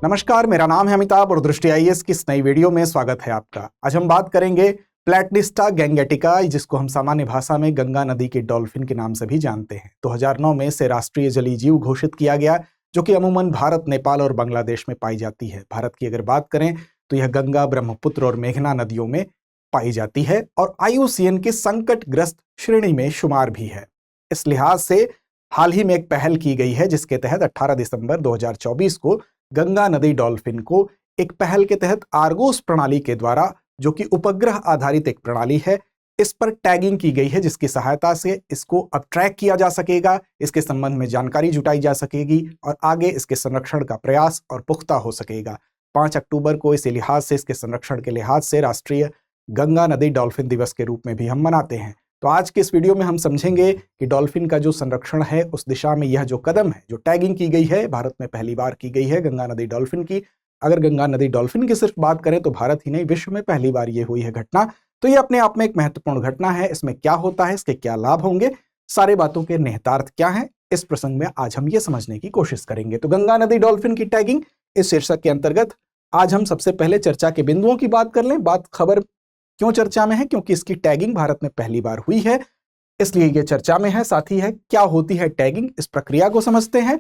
नमस्कार, मेरा नाम है अमिताभ और दृष्टि आईएएस की इस नई वीडियो में स्वागत है आपका। आज हम बात करेंगे प्लैटिनिस्टा गैंगेटिका, जिसको हम सामान्य भाषा में गंगा नदी के डॉल्फिन के नाम से भी जानते हैं। 2009 में इसे राष्ट्रीय जलीय जीव घोषित किया गया, जो कि अमूमन भारत, नेपाल और बांग्लादेश में पाई जाती है। भारत की अगर बात करें तो यह गंगा, ब्रह्मपुत्र और मेघना नदियों में पाई जाती है और IUCN की संकटग्रस्त श्रेणी में शुमार भी है। इस लिहाज से हाल ही में एक पहल की गई है, जिसके तहत 18 दिसंबर 2024 को गंगा नदी डॉल्फिन को एक पहल के तहत आर्गोस प्रणाली के द्वारा, जो कि उपग्रह आधारित एक प्रणाली है, इस पर टैगिंग की गई है, जिसकी सहायता से इसको अब ट्रैक किया जा सकेगा, इसके संबंध में जानकारी जुटाई जा सकेगी और आगे इसके संरक्षण का प्रयास और पुख्ता हो सकेगा। 5 अक्टूबर को इस लिहाज से, इसके संरक्षण के लिहाज से राष्ट्रीय गंगा नदी डॉल्फिन दिवस के रूप में भी हम मनाते हैं। तो आज के इस वीडियो में हम समझेंगे कि डॉल्फिन का जो संरक्षण है, उस दिशा में यह जो कदम है, जो टैगिंग की गई है, भारत में पहली बार की गई है गंगा नदी डॉल्फिन की। अगर गंगा नदी डॉल्फिन की सिर्फ बात करें तो भारत ही नहीं, विश्व में पहली बार ये हुई है घटना। तो ये अपने आप में एक महत्वपूर्ण घटना है। इसमें क्या होता है, इसके क्या लाभ होंगे, सारे बातों के निहितार्थ क्या है, इस प्रसंग में आज हम ये समझने की कोशिश करेंगे। तो गंगा नदी डॉल्फिन की टैगिंग, इस शीर्षक के अंतर्गत आज हम सबसे पहले चर्चा के बिंदुओं की बात कर लें। खबर क्यों चर्चा में है? क्योंकि इसकी टैगिंग भारत में पहली बार हुई है, इसलिए ये चर्चा में है। साथ ही है क्या होती है टैगिंग, इस प्रक्रिया को समझते हैं।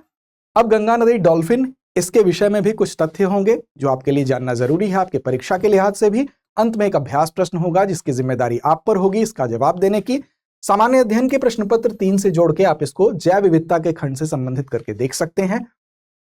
अब गंगा नदी डॉल्फिन, इसके विषय में भी कुछ तथ्य होंगे जो आपके लिए जानना जरूरी है, आपके परीक्षा के लिहाज से भी। अंत में एक अभ्यास प्रश्न होगा, जिसकी जिम्मेदारी आप पर होगी इसका जवाब देने की। सामान्य अध्ययन के प्रश्न पत्र 3 से जोड़ के आप इसको जैव विविधता के खंड से संबंधित करके देख सकते हैं।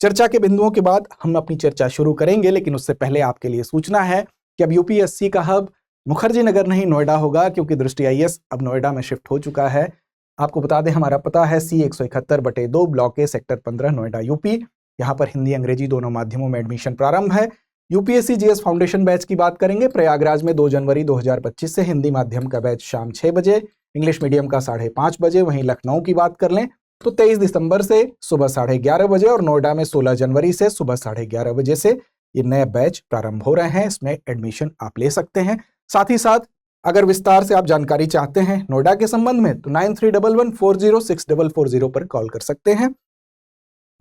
चर्चा के बिंदुओं के बाद हम अपनी चर्चा शुरू करेंगे, लेकिन उससे पहले आपके लिए सूचना है कि अब UPSC का हब मुखर्जी नगर नहीं, नोएडा होगा, क्योंकि दृष्टि IAS अब नोएडा में शिफ्ट हो चुका है। आपको बता दें, हमारा पता है C171/2 block A sector 15 Noida UP। यहाँ पर हिंदी अंग्रेजी दोनों माध्यमों में एडमिशन प्रारंभ है। UPSC GS फाउंडेशन बैच की बात करेंगे। प्रयागराज में 2 जनवरी 2025 से हिंदी माध्यम का बैच शाम 6 बजे, इंग्लिश मीडियम का 5:30 बजे। वहीं लखनऊ की बात कर लें तो 23 दिसंबर से सुबह 11:30 बजे और नोएडा में 16 जनवरी से सुबह 11:30 बजे से ये नए बैच प्रारंभ हो रहे हैं। इसमें एडमिशन आप ले सकते हैं। साथ ही साथ अगर विस्तार से आप जानकारी चाहते हैं नोएडा के संबंध में तो 9311406440 पर कॉल कर सकते हैं।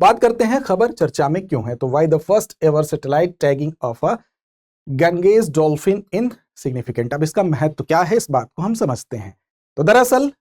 बात करते हैं खबर चर्चा में क्यों है। तो why the first ever satellite tagging of a Ganges dolphin in significant. अब इसका महत्व क्या है, इस बात को हम समझते हैं। तो दरअसल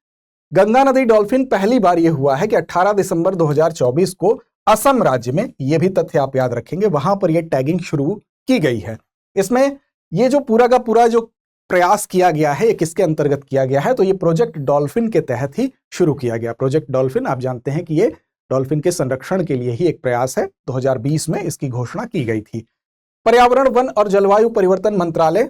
गंगा नदी डॉल्फिन पहली बार यह हुआ है कि 18 दिसंबर 2024 को असम राज्य में, यह भी तथ्य आप याद रखेंगे, वहां पर यह टैगिंग शुरू की गई है। इसमें ये जो पूरा का पूरा जो प्रयास किया गया है, ये किसके अंतर्गत किया गया है? तो ये प्रोजेक्ट डॉल्फिन के तहत ही शुरू किया गया। प्रोजेक्ट डॉल्फिन, आप जानते हैं कि ये डॉल्फिन के संरक्षण के लिए ही एक प्रयास है। 2020 में इसकी घोषणा की गई थी। पर्यावरण, वन और जलवायु परिवर्तन मंत्रालय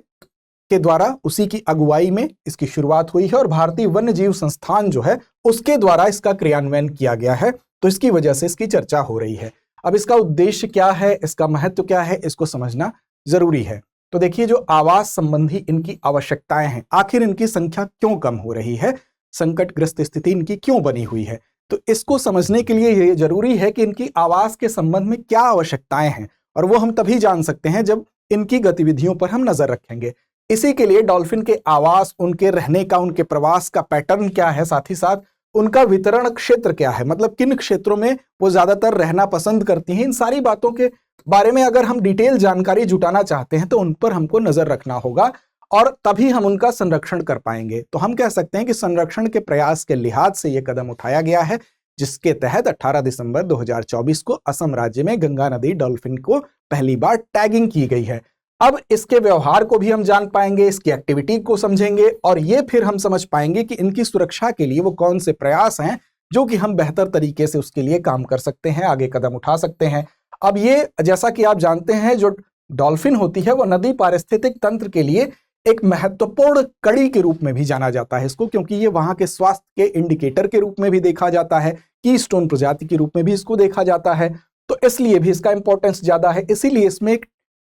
के द्वारा, उसी की अगुवाई में इसकी शुरुआत हुई है और भारतीय वन्य जीव संस्थान जो है उसके द्वारा इसका क्रियान्वयन किया गया है। तो इसकी वजह से इसकी चर्चा हो रही है। अब इसका उद्देश्य क्या है, इसका महत्व क्या है, इसको समझना जरूरी है। तो देखिए, जो आवास संबंधी इनकी आवश्यकताएं हैं, आखिर इनकी संख्या क्यों कम हो रही है, संकटग्रस्त स्थिति इनकी क्यों बनी हुई है, तो इसको समझने के लिए ये जरूरी है कि इनकी आवास के संबंध में क्या आवश्यकताएं हैं, और वो हम तभी जान सकते हैं जब इनकी गतिविधियों पर हम नजर रखेंगे। इसी के लिए डॉल्फिन के आवास, उनके रहने का, उनके प्रवास का पैटर्न क्या है, साथ ही साथ उनका वितरण क्षेत्र क्या है, मतलब किन क्षेत्रों में वो ज्यादातर रहना पसंद करती हैं, इन सारी बातों के बारे में अगर हम डिटेल जानकारी जुटाना चाहते हैं तो उन पर हमको नजर रखना होगा और तभी हम उनका संरक्षण कर पाएंगे। तो हम कह सकते हैं कि संरक्षण के प्रयास के लिहाज से यह कदम उठाया गया है, जिसके तहत 18 दिसंबर 2024 को असम राज्य में गंगा नदी डॉल्फिन को पहली बार टैगिंग की गई है। अब इसके व्यवहार को भी हम जान पाएंगे, इसकी एक्टिविटी को समझेंगे और ये फिर हम समझ पाएंगे कि इनकी सुरक्षा के लिए वो कौन से प्रयास हैं जो कि हम बेहतर तरीके से उसके लिए काम कर सकते हैं, आगे कदम उठा सकते हैं। अब ये, जैसा कि आप जानते हैं, जो डॉल्फिन होती है वो नदी पारिस्थितिक तंत्र के लिए एक महत्वपूर्ण कड़ी के रूप में भी जाना जाता है इसको, क्योंकि ये वहां के स्वास्थ्य के इंडिकेटर के रूप में भी देखा जाता है, कीस्टोन प्रजाति के रूप में भी इसको देखा जाता है। तो इसलिए भी इसका इंपॉर्टेंस ज्यादा है। इसीलिए इसमें एक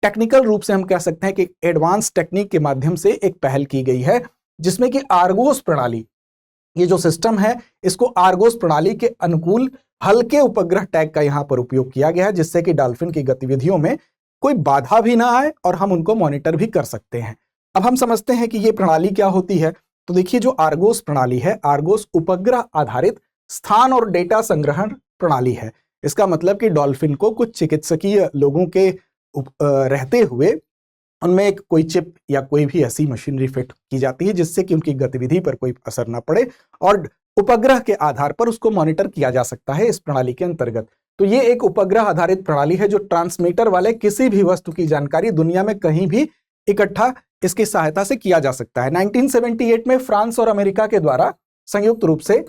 टेक्निकल रूप से हम कह सकते हैं कि एडवांस टेक्निक के माध्यम से एक पहल की गई है, जिसमें कि आर्गोस प्रणाली, ये जो सिस्टम है, इसको आर्गोस प्रणाली के अनुकूल हल्के उपग्रह टैग का यहां पर उपयोग किया गया है, जिससे कि डॉल्फिन की गतिविधियों में कोई बाधा भी ना आए और हम उनको मॉनिटर भी कर सकते हैं। अब हम समझते हैं कि ये प्रणाली क्या होती है। तो देखिए, जो आर्गोस प्रणाली है, आर्गोस उपग्रह आधारित स्थान और डेटा संग्रहण प्रणाली है। इसका मतलब कि डॉल्फिन को कुछ चिकित्सकीय लोगों के रहते हुए उनमें एक कोई चिप या कोई भी ऐसी मशीनरी फिट की जाती है जिससे कि उनकी गतिविधि पर कोई असर ना पड़े और उपग्रह के आधार पर उसको मॉनिटर किया जा सकता है इस प्रणाली के अंतर्गत। तो ये एक उपग्रह आधारित प्रणाली है जो ट्रांसमीटर वाले किसी भी वस्तु की जानकारी दुनिया में कहीं भी इकट्ठा इसकी सहायता से किया जा सकता है। 1978 में फ्रांस और अमेरिका के द्वारा संयुक्त रूप से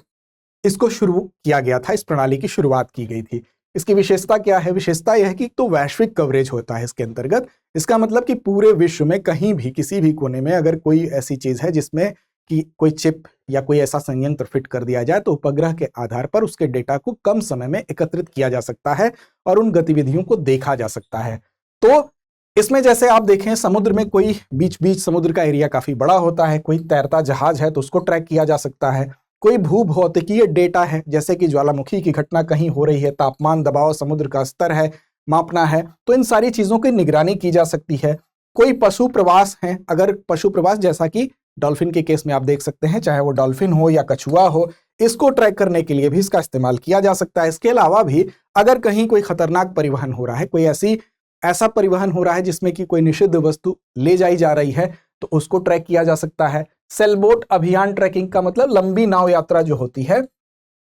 इसको शुरू किया गया था, इस प्रणाली की शुरुआत की गई थी। इसकी विशेषता क्या है? विशेषता यह है कि तो वैश्विक कवरेज होता है इसके अंतर्गत। इसका मतलब कि पूरे विश्व में कहीं भी किसी भी कोने में अगर कोई ऐसी चीज है जिसमें कि कोई चिप या कोई ऐसा संयंत्र फिट कर दिया जाए तो उपग्रह के आधार पर उसके डेटा को कम समय में एकत्रित किया जा सकता है और उन गतिविधियों को देखा जा सकता है। तो इसमें जैसे आप देखें समुद्र में कोई बीच बीच समुद्र का एरिया काफी बड़ा होता है, कोई तैरता जहाज है तो उसको ट्रैक किया जा सकता है, कोई भूभौतिकीय डेटा है जैसे कि ज्वालामुखी की घटना कहीं हो रही है, तापमान, दबाव, समुद्र का स्तर है मापना है, तो इन सारी चीजों की निगरानी की जा सकती है। कोई पशु प्रवास है, अगर पशु प्रवास जैसा कि डॉल्फिन के केस में आप देख सकते हैं, चाहे वो डॉल्फिन हो या कछुआ हो, इसको ट्रैक करने के लिए भी इसका इस्तेमाल किया जा सकता है। इसके अलावा भी अगर कहीं कोई खतरनाक परिवहन हो रहा है, कोई ऐसा परिवहन हो रहा है जिसमें कि कोई निषिद्ध वस्तु ले जाई जा रही है तो उसको ट्रैक किया जा सकता है। सेलबोट अभियान ट्रैकिंग का मतलब लंबी नाव यात्रा जो होती है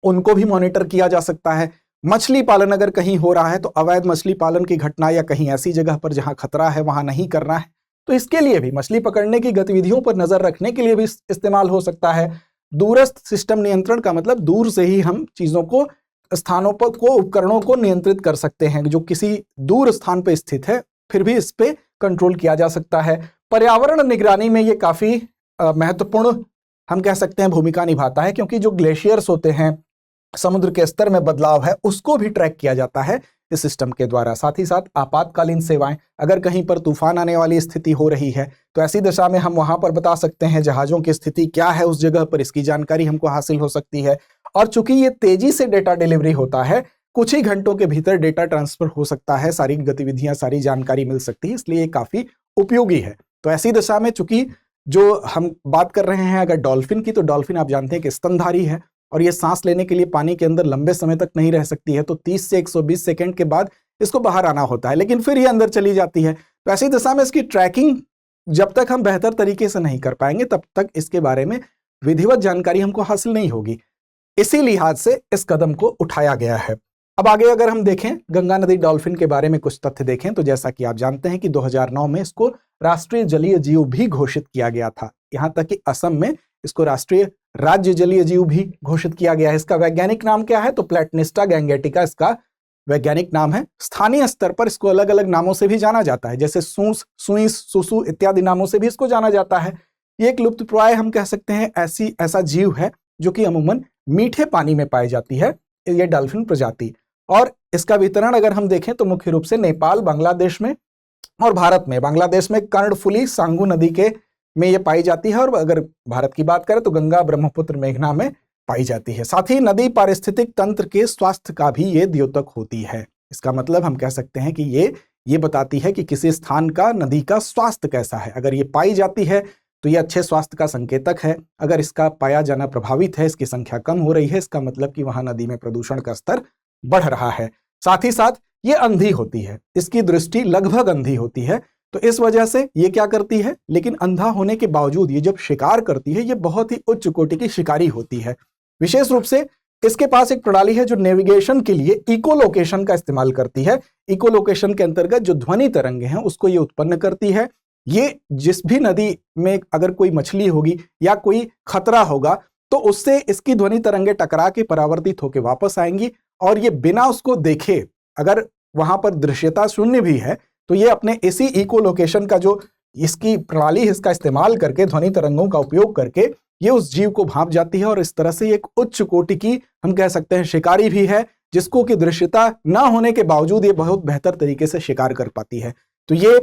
उनको भी मॉनिटर किया जा सकता है। मछली पालन अगर कहीं हो रहा है तो अवैध मछली पालन की घटना या कहीं ऐसी जगह पर जहां खतरा है वहां नहीं करना है तो इसके लिए भी मछली पकड़ने की गतिविधियों पर नजर रखने के लिए भी इस्तेमाल हो सकता है। दूरस्थ सिस्टम नियंत्रण का मतलब दूर से ही हम चीजों को, स्थानों पर को, उपकरणों को नियंत्रित कर सकते हैं जो किसी दूर स्थान पर स्थित है, फिर भी इस पे कंट्रोल किया जा सकता है। पर्यावरण निगरानी में ये काफी महत्वपूर्ण हम कह सकते हैं भूमिका निभाता है क्योंकि जो ग्लेशियर्स होते हैं, समुद्र के स्तर में बदलाव है, उसको भी ट्रैक किया जाता है इस सिस्टम के द्वारा। साथ ही साथ आपातकालीन सेवाएं, अगर कहीं पर तूफान आने वाली स्थिति हो रही है तो ऐसी दशा में हम वहां पर बता सकते हैं जहाजों की स्थिति क्या है उस जगह पर, इसकी जानकारी हमको हासिल हो सकती है। और चूंकि ये तेजी से डेटा डिलीवरी होता है, कुछ ही घंटों के भीतर डेटा ट्रांसफर हो सकता है, सारी गतिविधियां, सारी जानकारी मिल सकती है, इसलिए काफी उपयोगी है। तो ऐसी दशा में चूंकि जो हम बात कर रहे हैं अगर डॉल्फिन की, तो डॉल्फिन आप जानते हैं कि स्तनधारी है और ये सांस लेने के लिए पानी के अंदर लंबे समय तक नहीं रह सकती है, तो 30 से 120 सेकंड के बाद इसको बाहर आना होता है, लेकिन फिर ये अंदर चली जाती है। तो ऐसी दशा में इसकी ट्रैकिंग जब तक हम बेहतर तरीके से नहीं कर पाएंगे तब तक इसके बारे में विधिवत जानकारी हमको हासिल नहीं होगी। इसी लिहाज से इस कदम को उठाया गया है। अब आगे अगर हम देखें गंगा नदी डॉल्फिन के बारे में कुछ तथ्य देखें तो जैसा कि आप जानते हैं कि 2009 में इसको राष्ट्रीय जलीय जीव भी घोषित किया गया था। यहां तक कि असम में इसको राष्ट्रीय राज्य जलीय जीव भी घोषित किया गया है। इसका वैज्ञानिक नाम क्या है? तो प्लेटनिस्टा गैंगेटिका इसका वैज्ञानिक नाम है। स्थानीय स्तर पर इसको अलग अलग नामों से भी जाना जाता है, जैसे सूस, सुईस, सुसु इत्यादि नामों से भी इसको जाना जाता है। ये एक लुप्तप्राय हम कह सकते हैं ऐसा जीव है जो कि अमूमन मीठे पानी में पाई जाती है, ये डॉल्फिन प्रजाति। और इसका वितरण अगर हम देखें तो मुख्य रूप से नेपाल, बांग्लादेश में और भारत में। बांग्लादेश में कर्णफुली सांगू नदी के में ये पाई जाती है और अगर भारत की बात करें तो गंगा, ब्रह्मपुत्र, मेघना में पाई जाती है। साथ ही नदी पारिस्थितिक तंत्र के स्वास्थ्य का भी ये द्योतक होती है। इसका मतलब हम कह सकते हैं कि ये बताती है कि किसी स्थान का, नदी का स्वास्थ्य कैसा है। अगर ये पाई जाती है तो ये अच्छे स्वास्थ्य का संकेतक है। अगर इसका पाया जाना प्रभावित है, इसकी संख्या कम हो रही है, इसका मतलब कि वहां नदी में प्रदूषण का स्तर बढ़ रहा है। साथ ही साथ ये अंधी होती है, इसकी दृष्टि लगभग अंधी होती है, तो इस वजह से ये क्या करती है, लेकिन अंधा होने के बावजूद ये जब शिकार करती है ये बहुत ही उच्च कोटि की शिकारी होती है। विशेष रूप से इसके पास एक प्रणाली है जो नेविगेशन के लिए इकोलोकेशन का इस्तेमाल करती है। इकोलोकेशन के अंतर्गत जो ध्वनि तरंगे हैं उसको ये उत्पन्न करती है। ये जिस भी नदी में अगर कोई मछली होगी या कोई खतरा होगा तो उससे इसकी ध्वनि तरंगे टकरा के परावर्तित होकर वापस आएंगी और ये बिना उसको देखे, अगर वहां पर दृश्यता शून्य भी है तो ये अपने इसी इकोलोकेशन का जो इसकी प्रणाली है इसका इस्तेमाल करके, ध्वनि तरंगों का उपयोग करके ये उस जीव को भांप जाती है और इस तरह से एक उच्च कोटि की हम कह सकते हैं शिकारी भी है, जिसको कि दृश्यता ना होने के बावजूद ये बहुत बेहतर तरीके से शिकार कर पाती है। तो ये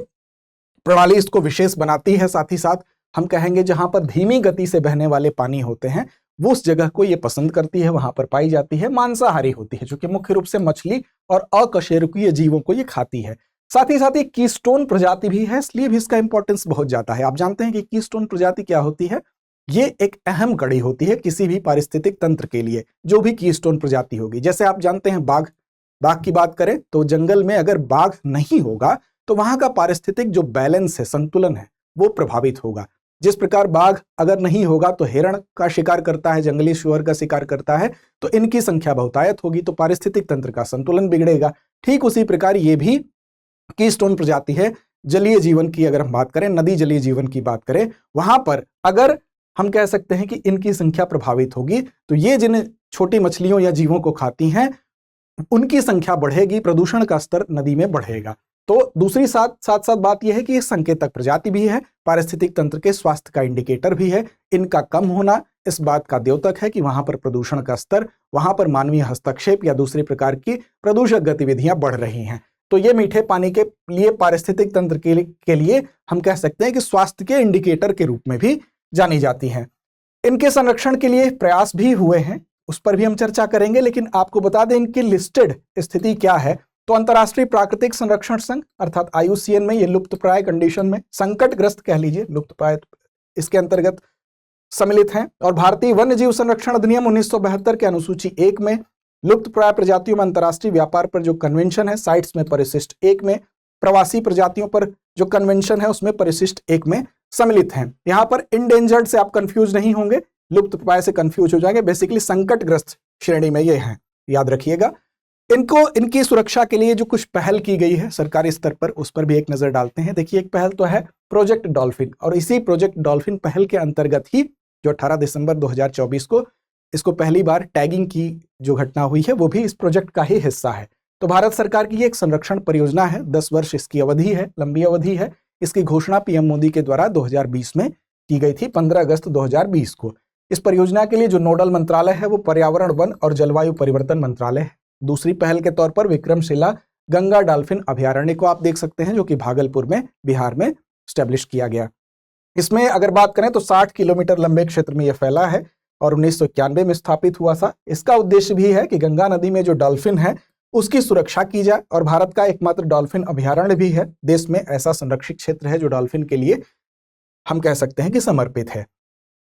प्रणाली इसको विशेष बनाती है। साथ ही साथ हम कहेंगे जहां पर धीमी गति से बहने वाले पानी होते हैं वो उस जगह को ये पसंद करती है, वहां पर पाई जाती है। मांसाहारी होती है, जो कि मुख्य रूप से मछली और अकशेरुकीय जीवों को ये खाती है। साथ ही ये कीस्टोन प्रजाति भी है, इसलिए भी इसका इंपॉर्टेंस बहुत ज्यादा है। आप जानते हैं कि कीस्टोन प्रजाति क्या होती है? ये एक अहम कड़ी होती है किसी भी पारिस्थितिक तंत्र के लिए, जो भी कीस्टोन प्रजाति होगी। जैसे आप जानते हैं बाघ बाघ की बात करें तो जंगल में अगर बाघ नहीं होगा तो वहां का पारिस्थितिक जो बैलेंस है, संतुलन है, वो प्रभावित होगा। जिस प्रकार बाघ अगर नहीं होगा तो हिरण का शिकार करता है, जंगली सुअर का शिकार करता है, तो इनकी संख्या बहुतायत होगी, तो पारिस्थितिक तंत्र का संतुलन बिगड़ेगा। ठीक उसी प्रकार ये भी कीस्टोन प्रजाति है। जलीय जीवन की अगर हम बात करें, नदी जलीय जीवन की बात करें, वहां पर अगर हम कह सकते हैं कि इनकी संख्या प्रभावित होगी तो ये जिन छोटी मछलियों या जीवों को खाती हैं उनकी संख्या बढ़ेगी, प्रदूषण का स्तर नदी में बढ़ेगा। तो दूसरी साथ साथ बात यह है कि ये संकेतक प्रजाति भी है, पारिस्थितिक तंत्र के स्वास्थ्य का इंडिकेटर भी है। इनका कम होना इस बात का द्योतक है कि वहां पर प्रदूषण का स्तर, वहां पर मानवीय हस्तक्षेप या दूसरे प्रकार की प्रदूषक गतिविधियां बढ़ रही हैं। तो ये मीठे पानी के लिए, पारिस्थितिक तंत्र के लिए हम कह सकते हैं कि स्वास्थ्य के इंडिकेटर के रूप में भी जानी जाती हैं। इनके संरक्षण के लिए प्रयास भी हुए हैं, उस पर भी हम चर्चा करेंगे, लेकिन आपको बता दें इनकी लिस्टेड स्थिति क्या है। तो अंतर्राष्ट्रीय प्राकृतिक संरक्षण संघ अर्थात IUCN में ये लुप्तप्राय कंडीशन में, संकटग्रस्त कह लीजिए, लुप्तप्राय इसके अंतर्गत सम्मिलित हैं। और भारतीय वन्य जीव संरक्षण अधिनियम 1972 के अनुसूची 1 में लुप्तप्राय प्रजातियों में अंतर्राष्ट्रीय व्यापार पर जो कन्वेंशन है, साइट्स में परिशिष्ट 1 में, प्रवासी प्रजातियों पर जो कन्वेंशन है उसमें परिशिष्ट 1 में सम्मिलित हैं। यहाँ पर इंडेंजर्ड से आप कंफ्यूज नहीं होंगे, लुप्तप्राय से कंफ्यूज हो जाएंगे, बेसिकली संकटग्रस्त श्रेणी में ये हैं, याद रखिएगा। इनकी सुरक्षा के लिए जो कुछ पहल की गई है सरकारी स्तर पर, उस पर भी एक नजर डालते हैं। देखिए, एक पहल तो है प्रोजेक्ट डॉल्फिन, और इसी प्रोजेक्ट डॉल्फिन पहल के अंतर्गत ही जो 18 दिसंबर 2024 को इसको पहली बार टैगिंग की जो घटना हुई है वो भी इस प्रोजेक्ट का ही हिस्सा है। तो भारत सरकार की एक संरक्षण परियोजना है, 10 वर्ष इसकी अवधि है, लंबी अवधि है। इसकी घोषणा PM मोदी के द्वारा 2020 में की गई थी, 15 अगस्त 2020 को। इस परियोजना के लिए जो नोडल मंत्रालय है वो पर्यावरण, वन और जलवायु परिवर्तन मंत्रालय है। दूसरी पहल के तौर पर विक्रमशिला गंगा डॉल्फिन अभयारण्य को आप देख सकते हैं, जो कि भागलपुर में, बिहार में स्टैब्लिश किया गया। इसमें अगर बात करें तो 60 किलोमीटर लंबे क्षेत्र में यह फैला है और 1991 में स्थापित हुआ था। इसका उद्देश्य भी है कि गंगा नदी में जो डॉल्फिन है उसकी सुरक्षा की जाए, और भारत का एकमात्र डॉल्फिन अभयारण्य भी है। देश में ऐसा संरक्षित क्षेत्र है जो डॉल्फिन के लिए हम कह सकते हैं कि समर्पित है।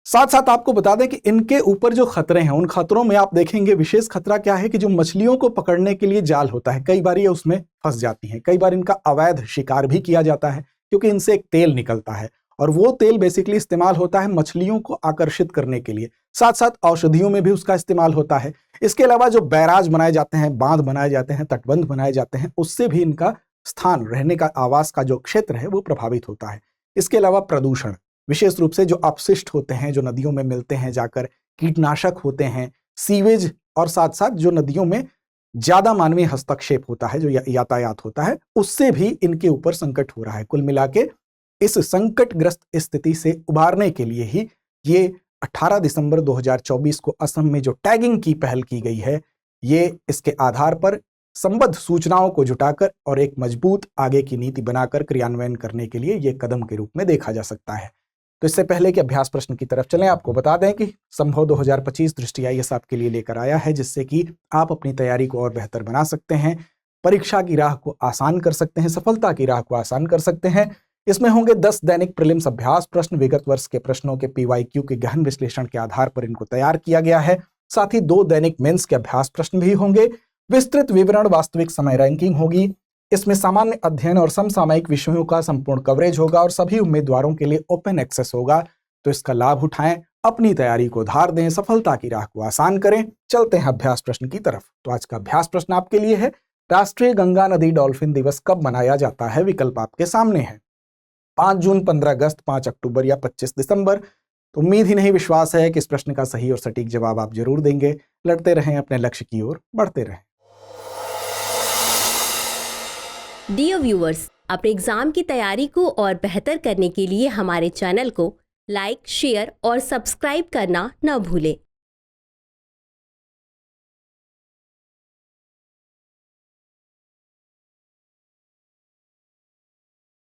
साथ साथ आपको बता दें कि इनके ऊपर जो खतरे हैं, उन खतरों में आप देखेंगे विशेष खतरा क्या है कि जो मछलियों को पकड़ने के लिए जाल होता है, कई बार ये उसमें फंस जाती हैं। कई बार इनका अवैध शिकार भी किया जाता है, क्योंकि इनसे एक तेल निकलता है और वो तेल बेसिकली इस्तेमाल होता है मछलियों को आकर्षित करने के लिए। साथ साथ औषधियों में भी उसका इस्तेमाल होता है। इसके अलावा जो बैराज बनाए जाते हैं, बांध बनाए जाते हैं, तटबंध बनाए जाते हैं, उससे भी इनका स्थान, रहने का, आवास का जो क्षेत्र है वो प्रभावित होता है। इसके अलावा प्रदूषण, विशेष रूप से जो अपशिष्ट होते हैं जो नदियों में मिलते हैं जाकर, कीटनाशक होते हैं, सीवेज, और साथ साथ जो नदियों में ज्यादा मानवीय हस्तक्षेप होता है, जो यातायात होता है, उससे भी इनके ऊपर संकट हो रहा है। कुल मिला के इस संकटग्रस्त स्थिति से उबारने के लिए ही ये 18 दिसंबर 2024 को असम में जो टैगिंग की पहल की गई है, ये इसके आधार पर संबद्ध सूचनाओं को जुटाकर और एक मजबूत आगे की नीति बनाकर क्रियान्वयन करने के लिए ये कदम के रूप में देखा जा सकता है। तो इससे पहले कि अभ्यास प्रश्न की तरफ चलें, आपको बता दें कि संभव 2025 दृष्टि IAS आपके लिए लेकर आया है, जिससे कि आप अपनी तैयारी को और बेहतर बना सकते हैं, परीक्षा की राह को आसान कर सकते हैं, सफलता की राह को आसान कर सकते हैं। इसमें होंगे 10 दैनिक प्रीलिम्स अभ्यास प्रश्न, विगत वर्ष के प्रश्नों के PYQ के गहन विश्लेषण के आधार पर इनको तैयार किया गया है। साथ ही 2 दैनिक मेंस के अभ्यास प्रश्न भी होंगे। विस्तृत विवरण, वास्तविक समय रैंकिंग होगी। इसमें सामान्य अध्ययन और समसामयिक विषयों का संपूर्ण कवरेज होगा और सभी उम्मीदवारों के लिए ओपन एक्सेस होगा। तो इसका लाभ उठाएं, अपनी तैयारी को धार दें, सफलता की राह को आसान करें। चलते हैं अभ्यास प्रश्न की तरफ। तो आज का अभ्यास प्रश्न आपके लिए है, राष्ट्रीय गंगा नदी डॉल्फिन दिवस कब मनाया जाता है? विकल्प आपके सामने है, 5 जून, 15 अगस्त, 5 अक्टूबर या 25 दिसंबर। तो उम्मीद ही नहीं, विश्वास है कि इस प्रश्न का सही और सटीक जवाब आप जरूर देंगे। लड़ते रहें, अपने लक्ष्य की ओर बढ़ते रहें। डियर व्यूअर्स, अपने एग्जाम की तैयारी को और बेहतर करने के लिए हमारे चैनल को लाइक, शेयर और सब्सक्राइब करना न भूलें।